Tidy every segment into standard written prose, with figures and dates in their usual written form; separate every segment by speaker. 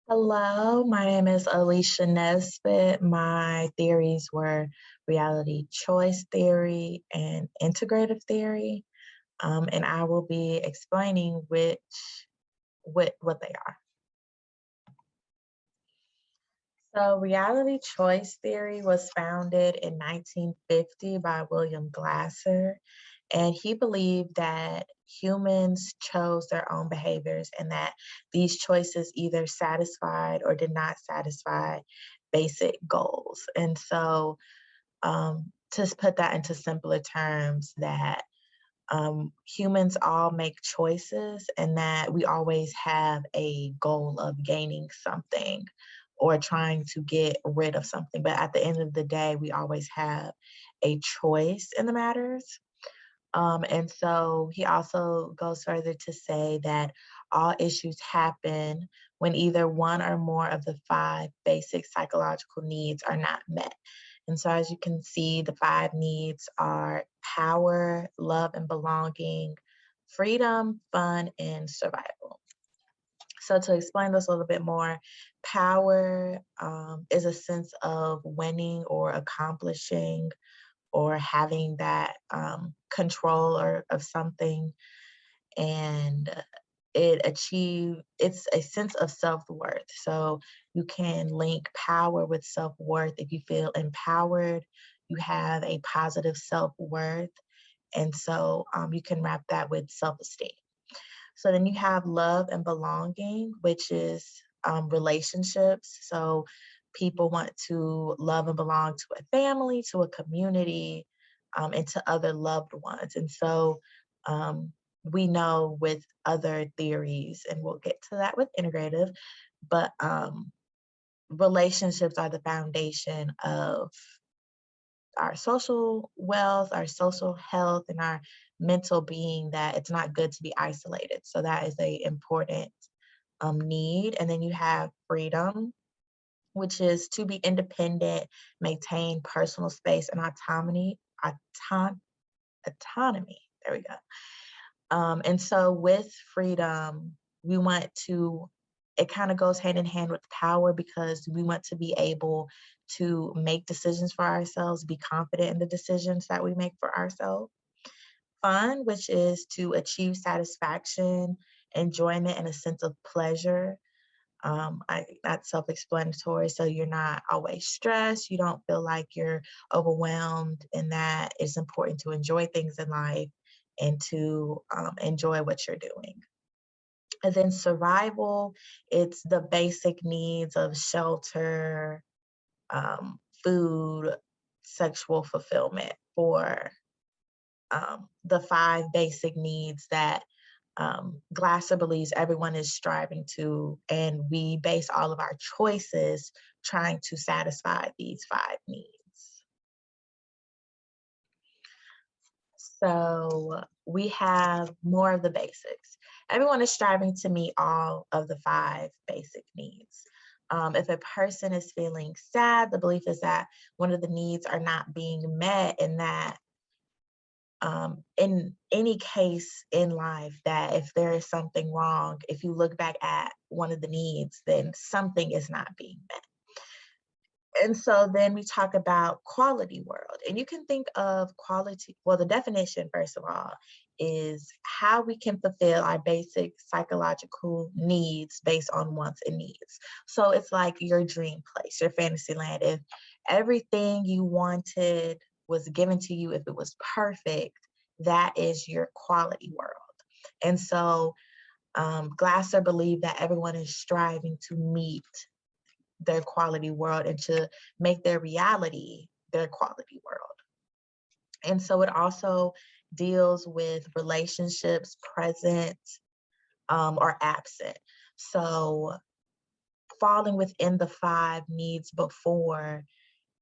Speaker 1: Hello, my name is Alicia Nesbitt. My theories were reality choice theory and integrative theory, and I will be explaining what they are. So, reality choice theory was founded in 1950 by William Glasser, and he believed that humans chose their own behaviors and that these choices either satisfied or did not satisfy basic goals. And so, to put that into simpler terms, that humans all make choices and that we always have a goal of gaining something or trying to get rid of something. But at the end of the day, we always have a choice in the matters. And so he also goes further to say that all issues happen when either one or more of the five basic psychological needs are not met. And so, as you can see, the five needs are power, love and belonging, freedom, fun, and survival. So, to explain this a little bit more, power is a sense of winning or accomplishing or having that control of something, and it's a sense of self-worth. So you can link power with self-worth. If you feel empowered, you have a positive self-worth, and so you can wrap that with self-esteem. So then you have love and belonging, which is relationships. So people want to love and belong to a family, to a community, and to other loved ones. And so we know with other theories, and we'll get to that with integrative, but relationships are the foundation of our social wealth, our social health, and our mental being, that it's not good to be isolated. So that is a important need. And then you have freedom, which is to be independent, maintain personal space and auton- autonomy. There we go. And so with freedom, we want to, it kind of goes hand in hand with power because we want to be able to make decisions for ourselves, be confident in the decisions that we make for ourselves. Fun, which is to achieve satisfaction, enjoyment, and a sense of pleasure. That's self-explanatory. So you're not always stressed. You don't feel like you're overwhelmed, and that it's important to enjoy things in life and to enjoy what you're doing. And then survival, it's the basic needs of shelter, food, sexual fulfillment for the five basic needs that Glasser believes everyone is striving to, and we base all of our choices trying to satisfy these five needs. So we have more of the basics. Everyone is striving to meet all of the five basic needs. If a person is feeling sad, the belief is that one of the needs are not being met, and that in any case in life, that if there is something wrong, if you look back at one of the needs, then something is not being met. And so then we talk about quality world, and you can think of quality. Well, the definition, first of all, is how we can fulfill our basic psychological needs based on wants and needs. So it's like your dream place, your fantasy land. If everything you wanted was given to you, if it was perfect, that is your quality world. And so Glasser believed that everyone is striving to meet their quality world and to make their reality their quality world. And so it also deals with relationships present or absent. So falling within the five needs before,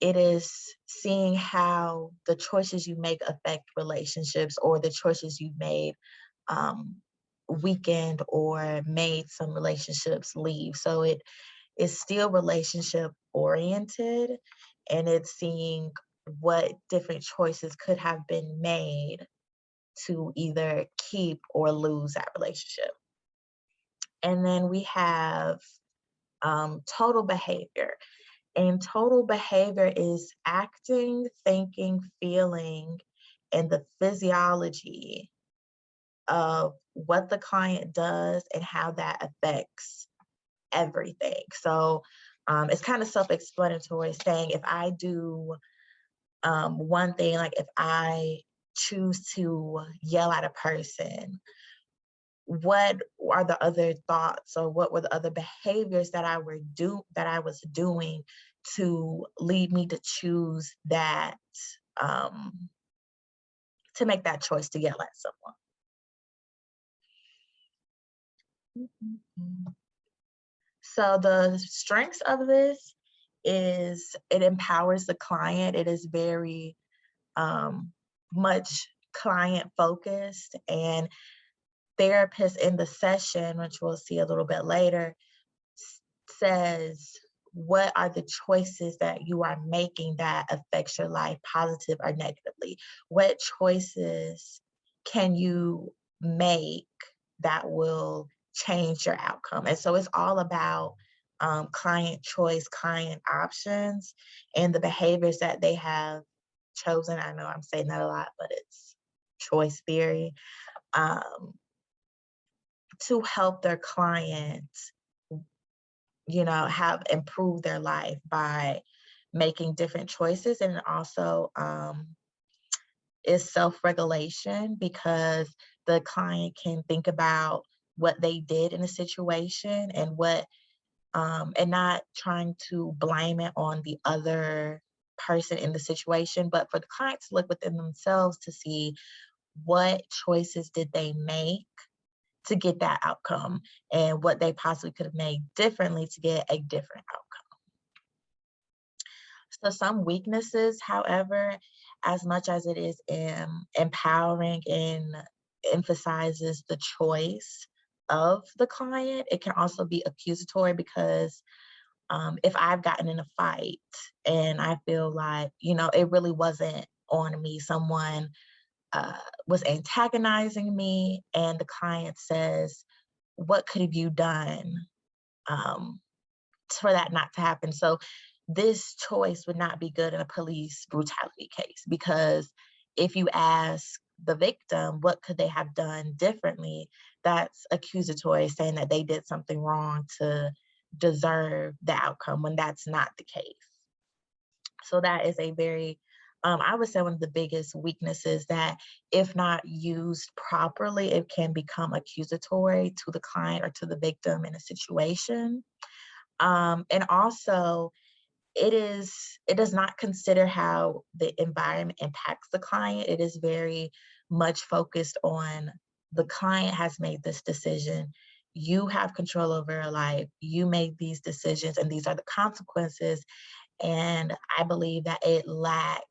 Speaker 1: it is seeing how the choices you make affect relationships, or the choices you've made um, weakened or made some relationships leave. So it is still relationship oriented, and it's seeing what different choices could have been made to either keep or lose that relationship. And then we have total behavior. And total behavior is acting, thinking, feeling, and the physiology of what the client does and how that affects everything. So it's kind of self-explanatory, saying if I do one thing, like if I choose to yell at a person, what are the other thoughts or what were the other behaviors that I was doing to lead me to choose that, um, to make that choice to yell at someone. Mhm. So the strengths of this is it empowers the client. It is very um, much client focused, and therapist in the session, which we'll see a little bit later, says what are the choices that you are making that affects your life positive or negatively. What choices can you make that will change your outcome? And so it's all about client choice, client options, and the behaviors that they have chosen. I know I'm saying that a lot, but it's choice theory, um, to help their clients, have improved their life by making different choices. And also is self-regulation, because the client can think about what they did in a situation and and not trying to blame it on the other person in the situation, but for the client to look within themselves to see what choices did they make to get that outcome and what they possibly could have made differently to get a different outcome. So some weaknesses, however, as much as it is empowering and emphasizes the choice of the client, it can also be accusatory, because if I've gotten in a fight and I feel like, it really wasn't on me, someone was antagonizing me, and the client says, what could have you done um, for that not to happen? So this choice would not be good in a police brutality case, because if you ask the victim, what could they have done differently? That's accusatory, saying that they did something wrong to deserve the outcome when that's not the case. So that is a very, I would say, one of the biggest weaknesses, that if not used properly, it can become accusatory to the client or to the victim in a situation. And also, it does not consider how the environment impacts the client. It is very much focused on the client has made this decision. You have control over your life. You made these decisions, and these are the consequences. And I believe that it lacks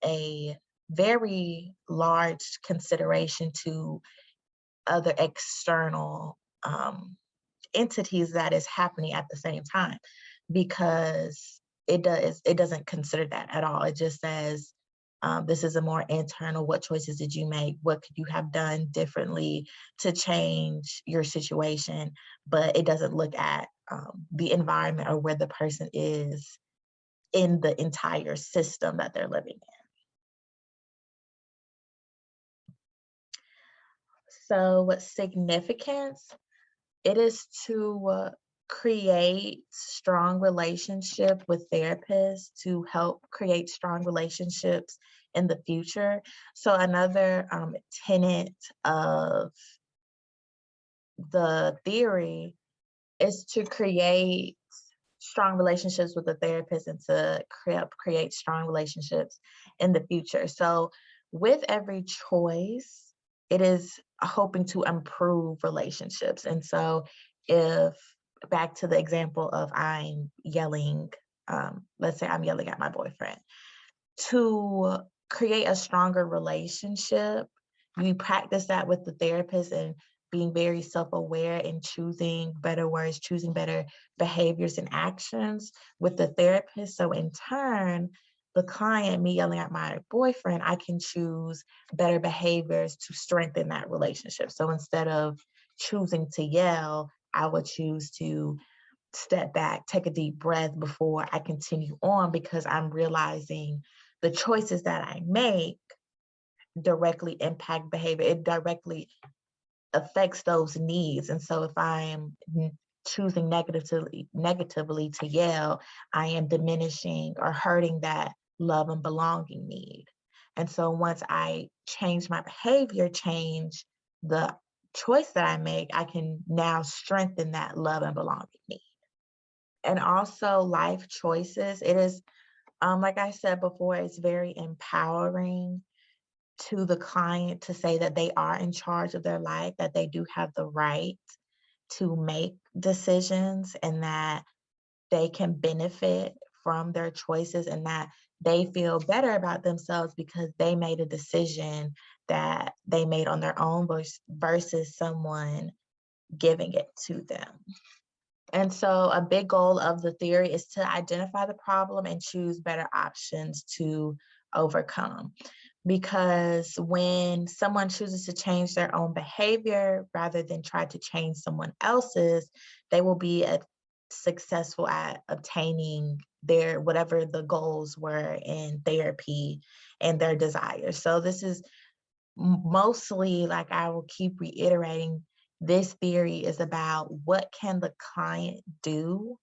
Speaker 1: a very large consideration to other external entities that is happening at the same time, because it doesn't consider that at all. It just says, this is a more internal, what choices did you make, what could you have done differently to change your situation, but it doesn't look at the environment or where the person is in the entire system that they're living in. So what significance? It is to create strong relationship with therapists, to help create strong relationships in the future. So another tenet of the theory is to create strong relationships with the therapist and to create strong relationships in the future. So with every choice, it is hoping to improve relationships. And so if back to the example of I'm yelling, let's say I'm yelling at my boyfriend, to create a stronger relationship, you practice that with the therapist and being very self-aware and choosing better words, choosing better behaviors and actions with the therapist. So in turn, the client, me yelling at my boyfriend, I can choose better behaviors to strengthen that relationship. So instead of choosing to yell, I would choose to step back, take a deep breath before I continue on, because I'm realizing the choices that I make directly impact behavior. It directly affects those needs. And so if I'm choosing negatively to yell, I am diminishing or hurting that love and belonging need. And so once I change my behavior, change the choice that I make, I can now strengthen that love and belonging need. And also life choices. It is, like I said before, it's very empowering to the client to say that they are in charge of their life, that they do have the right to make decisions, and that they can benefit from their choices, and that they feel better about themselves because they made a decision that they made on their own versus someone giving it to them. And so a big goal of the theory is to identify the problem and choose better options to overcome. Because when someone chooses to change their own behavior rather than try to change someone else's, they will be successful at obtaining their whatever the goals were in therapy and their desires. So this is mostly, like I will keep reiterating, this theory is about what can the client do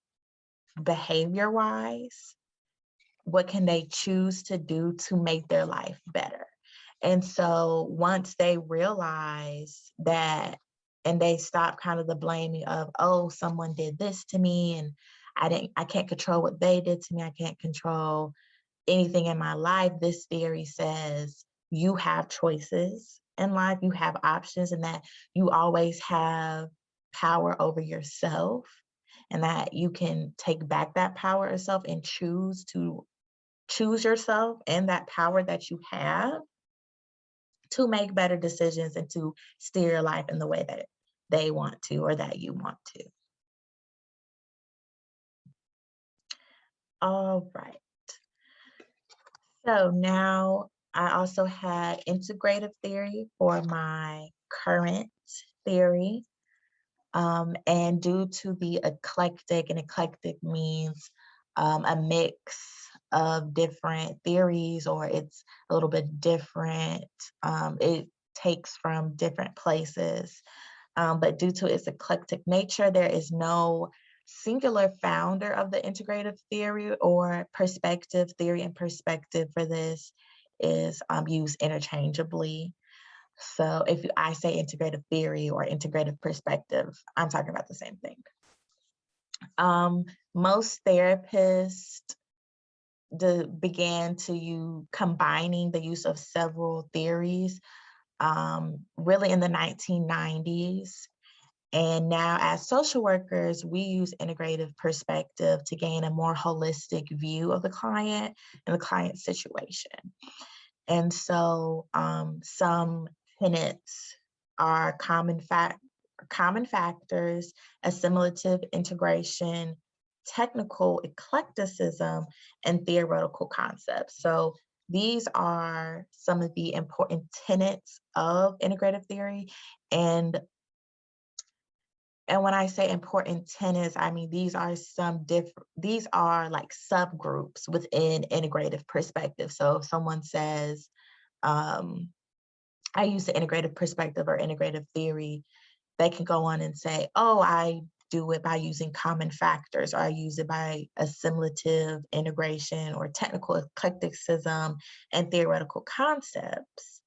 Speaker 1: behavior wise, what can they choose to do to make their life better. And so once they realize that, and they stop kind of the blaming of, oh, someone did this to me and I can't control what they did to me, I can't control anything in my life. This theory says you have choices in life, you have options, and that you always have power over yourself, and that you can take back that power of self and choose yourself and that power that you have to make better decisions and to steer your life in the way that they want to or that you want to. All right. So now I also had integrative theory for my current theory. And due to the eclectic, and eclectic means a mix of different theories, or it's a little bit different. It takes from different places. But due to its eclectic nature, there is no singular founder of the integrative theory or perspective. Theory and perspective for this is used interchangeably. So if I say integrative theory or integrative perspective, I'm talking about the same thing. Most therapists began to combining the use of several theories really in the 1990s. And now as social workers, we use integrative perspective to gain a more holistic view of the client and the client situation. And so some tenets are common factors, assimilative integration, technical eclecticism, and theoretical concepts. So these are some of the important tenets of integrative theory. And when I say important tenets, I mean these are like subgroups within integrative perspective. So if someone says, I use the integrative perspective or integrative theory, they can go on and say, oh, I do it by using common factors, or I use it by assimilative integration or technical eclecticism and theoretical concepts.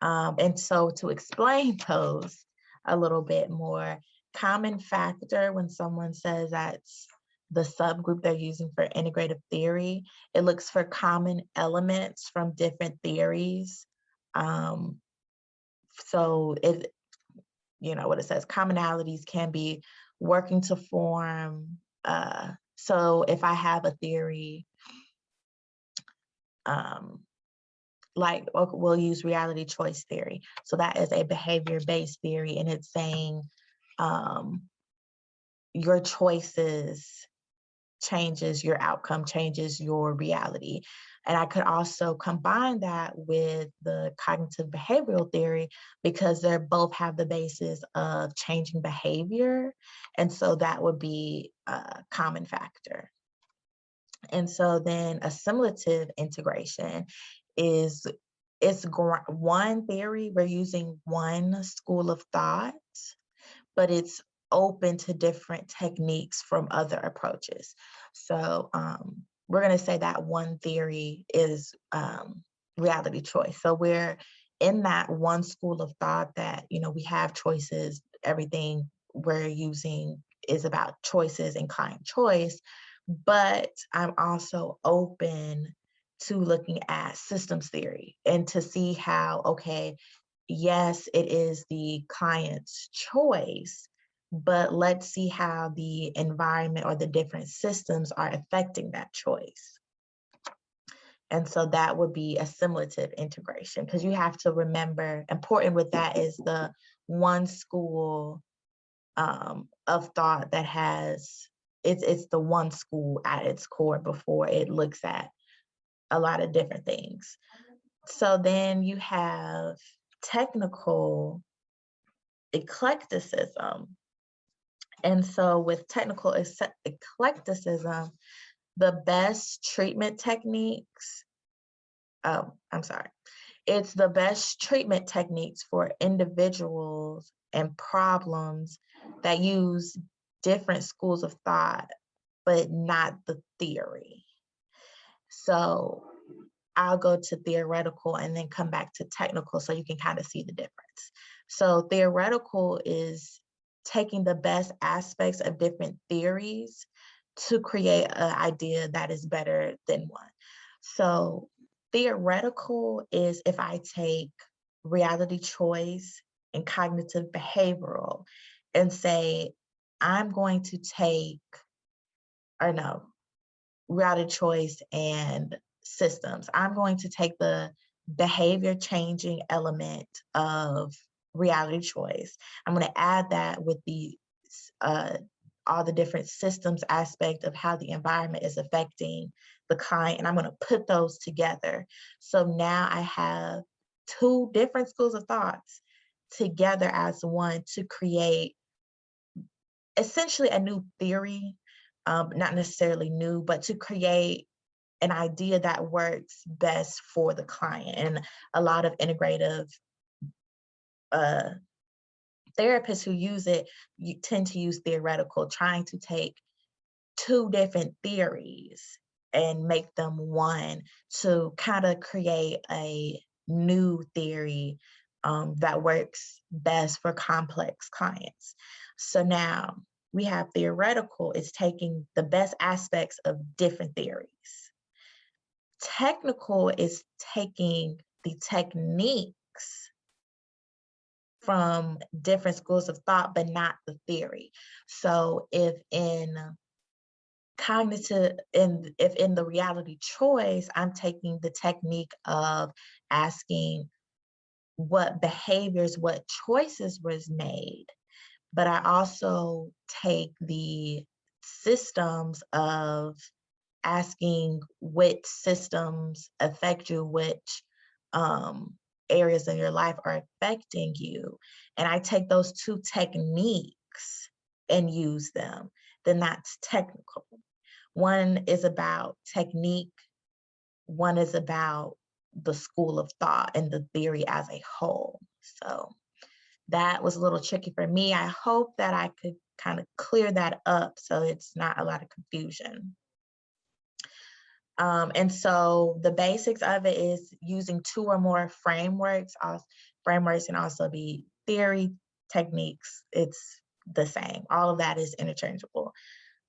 Speaker 1: And so to explain those a little bit more, common factor, when someone says that's the subgroup they're using for integrative theory, it looks for common elements from different theories. So it, what it says, commonalities can be working to form. So if I have a theory, like we'll use reality choice theory. So that is a behavior-based theory, and it's saying your choices changes your outcome, changes your reality. And I could also combine that with the cognitive behavioral theory because they both have the basis of changing behavior. And so that would be a common factor. And so then assimilative integration is one theory, we're using one school of thought, but it's open to different techniques from other approaches. So we're going to say that one theory is reality choice. So we're in that one school of thought that, we have choices, everything we're using is about choices and client choice, but I'm also open to looking at systems theory and to see how, okay, yes, it is the client's choice, but let's see how the environment or the different systems are affecting that choice. And so that would be assimilative integration, because you have to remember, important with that is the one school of thought that has, it's the one school at its core before it looks at a lot of different things. So then you have technical eclecticism. And so with technical eclecticism, the best treatment techniques, it's the best treatment techniques for individuals and problems that use different schools of thought, but not the theory. So I'll go to theoretical and then come back to technical so you can kind of see the difference. So theoretical is taking the best aspects of different theories to create an idea that is better than one. So theoretical is if I take reality choice and cognitive behavioral and say, I'm going to take, or no, reality choice and systems. I'm going to take the behavior changing element of reality choice. I'm going to add that with the all the different systems aspect of how the environment is affecting the client, and I'm going to put those together. So now I have two different schools of thoughts together as one to create essentially a new theory, not necessarily new, but to create an idea that works best for the client. And a lot of integrative therapists who use it, you tend to use theoretical, trying to take two different theories and make them one to kind of create a new theory that works best for complex clients. So now we have theoretical, it's taking the best aspects of different theories. Technical is taking the techniques from different schools of thought, but not the theory. So if in the reality choice, I'm taking the technique of asking what behaviors, what choices was made, but I also take the systems of asking which systems affect you, which areas in your life are affecting you. And I take those two techniques and use them, then that's technical. One is about technique, one is about the school of thought and the theory as a whole. So that was a little tricky for me. I hope that I could kind of clear that up so it's not a lot of confusion. And so the basics of it is using two or more frameworks. Frameworks can also be theory, techniques. It's the same. All of that is interchangeable.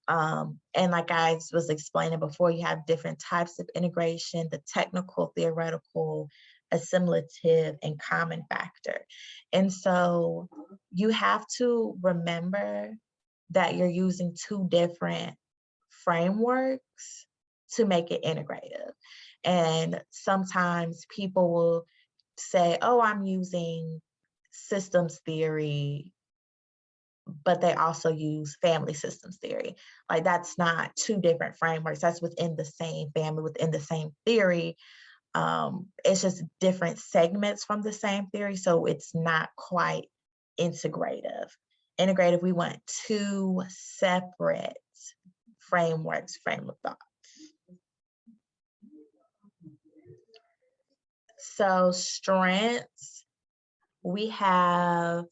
Speaker 1: And like I was explaining before, you have different types of integration, the technical, theoretical, assimilative, and common factor. And so you have to remember that you're using two different frameworks to make it integrative. And sometimes people will say, oh, I'm using systems theory, but they also use family systems theory. Like that's not two different frameworks. That's within the same family, within the same theory. It's just different segments from the same theory. So it's not quite integrative. Integrative, we want two separate frameworks, frame of thought. So strengths, we have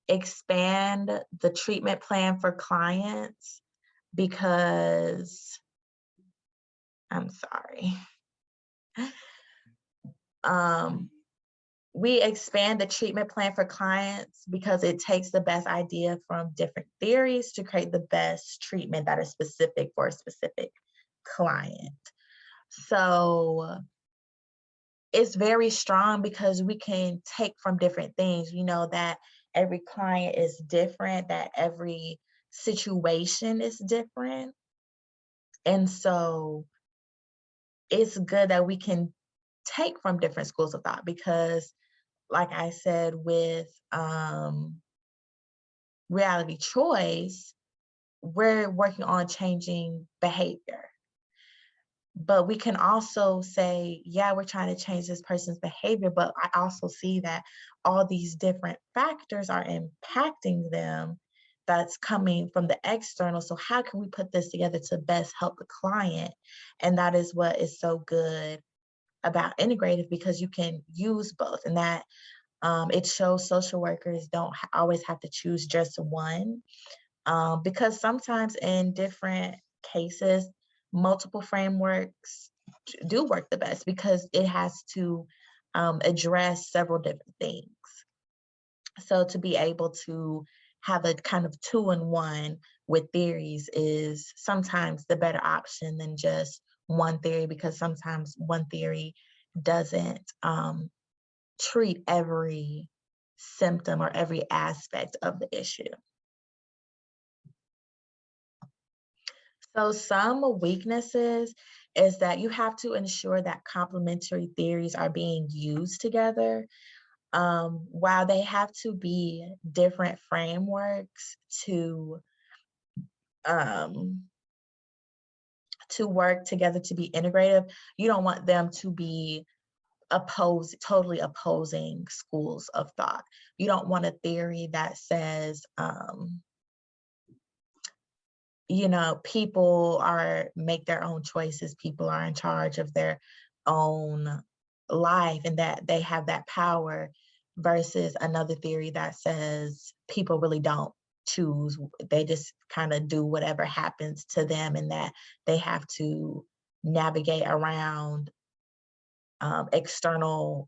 Speaker 1: expand the treatment plan for clients because, I'm sorry. We expand the treatment plan for clients because it takes the best idea from different theories to create the best treatment that is specific for a specific client. So it's very strong because we can take from different things. We know that every client is different, that every situation is different. And so it's good that we can take from different schools of thought because, like I said, with reality choice, we're working on changing behavior. But we can also say, yeah, we're trying to change this person's behavior, but I also see that all these different factors are impacting them that's coming from the external. So how can we put this together to best help the client? And that is what is so good about integrative, because you can use both, and that it shows social workers don't always have to choose just one, because sometimes in different cases, multiple frameworks do work the best because it has to address several different things. So to be able to have a kind of two-in-one with theories is sometimes the better option than just one theory, because sometimes one theory doesn't treat every symptom or every aspect of the issue. So some weaknesses is that you have to ensure that complementary theories are being used together. While they have to be different frameworks to work together to be integrative, you don't want them to be totally opposing schools of thought. You don't want a theory that says, people make their own choices, people are in charge of their own life and that they have that power, versus another theory that says people really don't choose, they just kind of do whatever happens to them, and that they have to navigate around external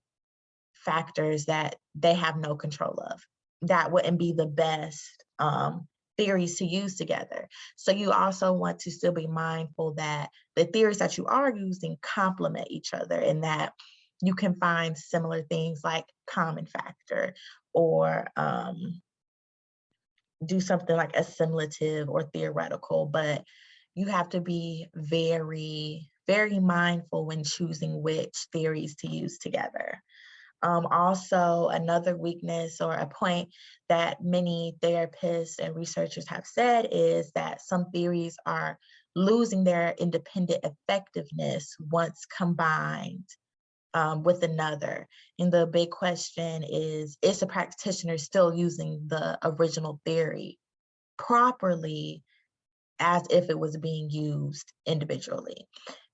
Speaker 1: factors that they have no control of. That wouldn't be the best theories to use together. So you also want to still be mindful that the theories that you are using complement each other, and that you can find similar things like common factor, or do something like assimilative or theoretical, but you have to be very, very mindful when choosing which theories to use together. Also, another weakness or a point that many therapists and researchers have said is that some theories are losing their independent effectiveness once combined with another. And the big question is a practitioner still using the original theory properly as if it was being used individually?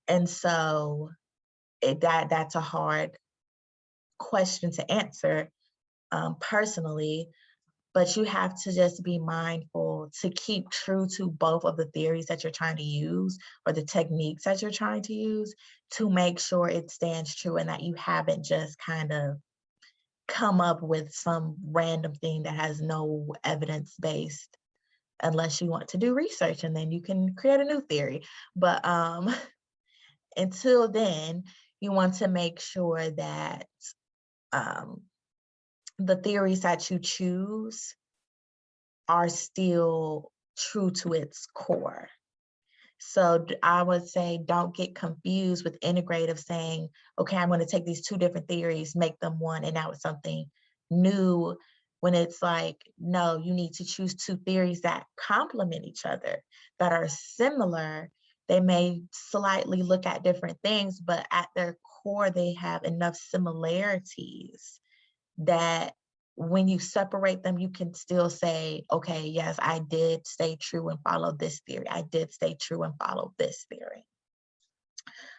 Speaker 1: And so that's a hard question to answer personally, but you have to just be mindful to keep true to both of the theories that you're trying to use, or the techniques that you're trying to use, to make sure it stands true and that you haven't just kind of come up with some random thing that has no evidence based, unless you want to do research, and then you can create a new theory. But until then, you want to make sure that the theories that you choose are still true to its core. So I would say don't get confused with integrative saying, okay, I'm going to take these two different theories, make them one, and now it's something new. when it's like, no, you need to choose two theories that complement each other, that are similar. They may slightly look at different things, but at their core, they have enough similarities that when you separate them, you can still say, okay, yes, I did stay true and follow this theory. I did stay true and follow this theory.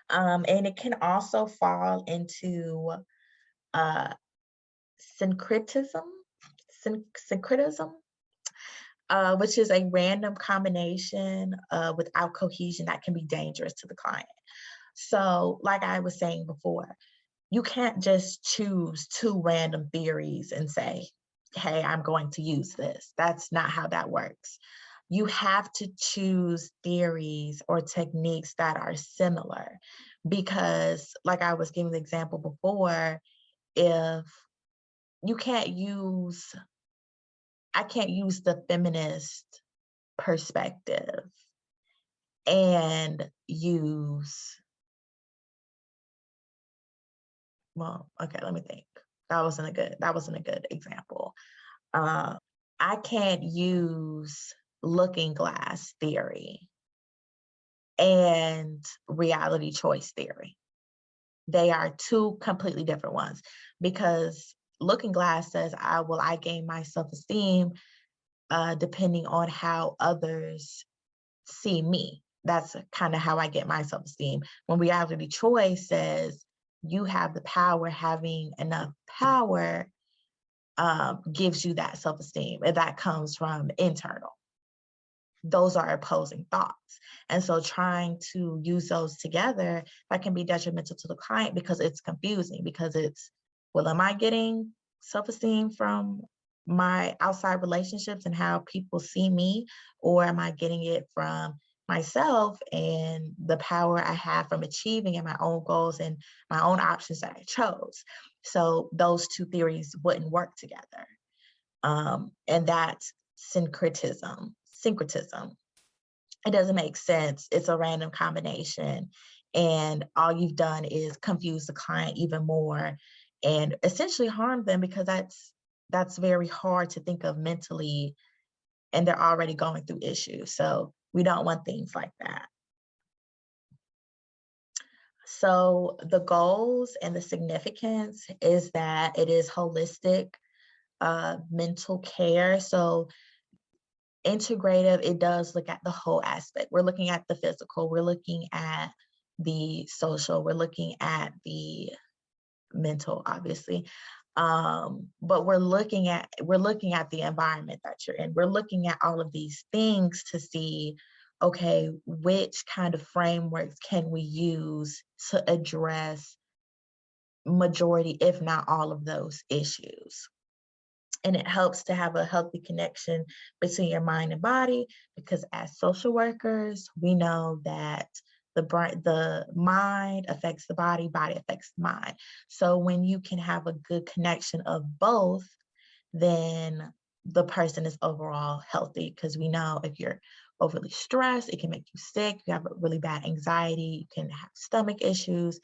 Speaker 1: And it can also fall into uh, syncretism, syncretism, which is a random combination without cohesion that can be dangerous to the client. So, like I was saying before, you can't just choose two random theories and say, hey, I'm going to use this. That's not how that works. You have to choose theories or techniques that are similar because, like I was giving the example before, if you can't use, I can't use the feminist perspective and use, well, okay, let me think. That wasn't a good example. I can't use looking glass theory and reality choice theory. They are two completely different ones because looking glass says I gain my self-esteem depending on how others see me. That's kind of how I get my self-esteem. When reality choice says you have the power, having enough power gives you that self-esteem, and that comes from internal. Those are opposing thoughts. And so trying to use those together, that can be detrimental to the client because it's confusing, because it's, well, am I getting self-esteem from my outside relationships and how people see me, or am I getting it from myself and the power I have from achieving and my own goals and my own options that I chose? So those two theories wouldn't work together. And that's syncretism. Syncretism. It doesn't make sense. It's a random combination. And all you've done is confuse the client even more and essentially harm them, because that's very hard to think of mentally, and they're already going through issues. So we don't want things like that. So the goals and the significance is that it is holistic mental care. So integrative, it does look at the whole aspect. We're looking at the physical, we're looking at the social, we're looking at the mental, obviously. But we're looking at the environment that you're in. We're looking at all of these things to see, okay, which kind of frameworks can we use to address majority, if not all of those issues. And it helps to have a healthy connection between your mind and body, because as social workers, we know that the mind affects the body, body affects the mind. So when you can have a good connection of both, then the person is overall healthy, because we know if you're overly stressed, it can make you sick. You have a really bad anxiety, you can have stomach issues,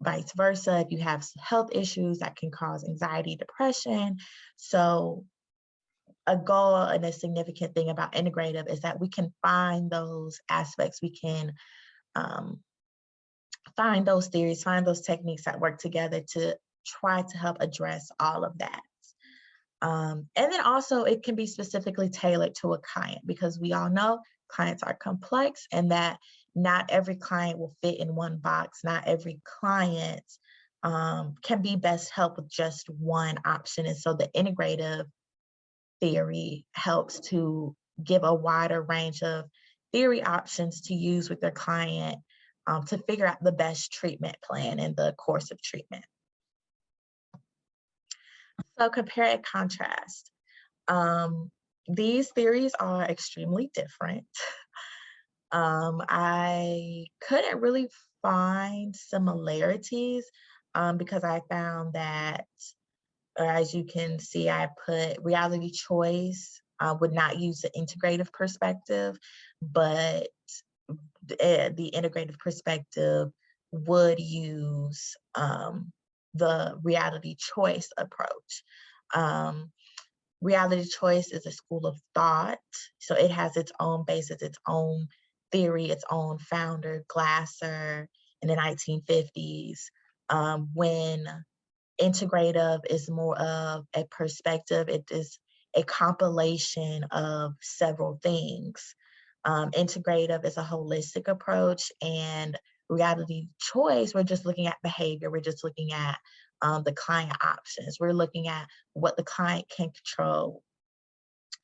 Speaker 1: vice versa. If you have health issues, that can cause anxiety, depression. So a goal and a significant thing about integrative is that we can find those aspects. We can find those theories, find those techniques that work together to try to help address all of that. And then also it can be specifically tailored to a client, because we all know clients are complex and that not every client will fit in one box. Not every client can be best helped with just one option. And so the integrative theory helps to give a wider range of theory options to use with their client to figure out the best treatment plan and the course of treatment. So compare and contrast. These theories are extremely different. I couldn't really find similarities because I found that, as you can see, I put reality choice would not use the integrative perspective, but the integrative perspective would use the reality choice approach. Reality choice is a school of thought. So it has its own basis, its own theory, its own founder, Glasser, in the 1950s. When integrative is more of a perspective, it is a compilation of several things. Integrative is a holistic approach, and reality choice, we're just looking at behavior. We're just looking at the client options. We're looking at what the client can control,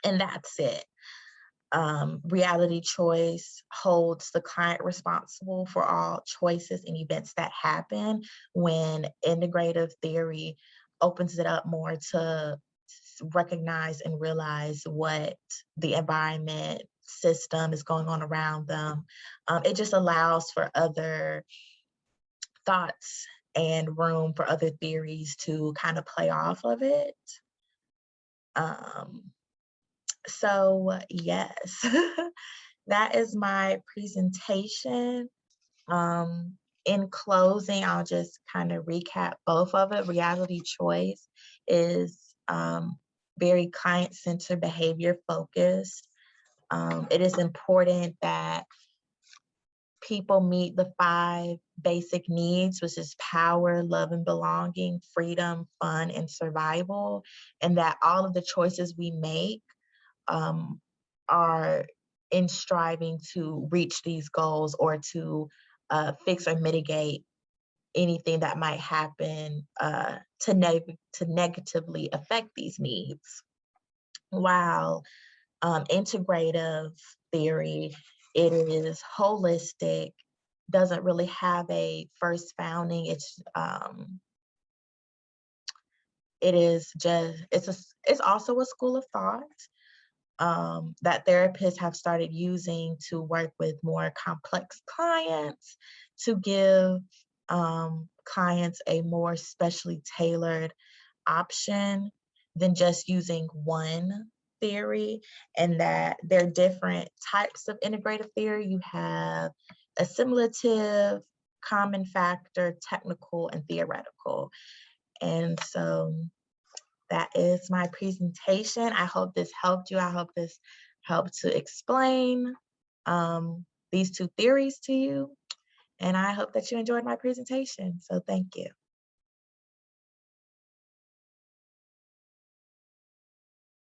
Speaker 1: and that's it. Reality choice holds the client responsible for all choices and events that happen, when integrative theory opens it up more to recognize and realize what the environment system is going on around them. It just allows for other thoughts and room for other theories to kind of play off of it. Um, so yes, that is my presentation. In closing, I'll just kind of recap both of it. Reality choice is very client-centered, behavior focused. It is important that people meet the 5 basic needs, which is power, love and belonging, freedom, fun, and survival, and that all of the choices we make um, are in striving to reach these goals, or to fix or mitigate anything that might happen to negatively affect these needs. While integrative theory, it is holistic, doesn't really have a first founding. It is just it's also a school of thought that therapists have started using to work with more complex clients, to give clients a more specially tailored option than just using one theory, and that there are different types of integrative theory. You have assimilative, common factor, technical, and theoretical. And so that is my presentation. I hope this helped you. I hope this helped to explain these 2 theories to you. And I hope that you enjoyed my presentation. So thank you.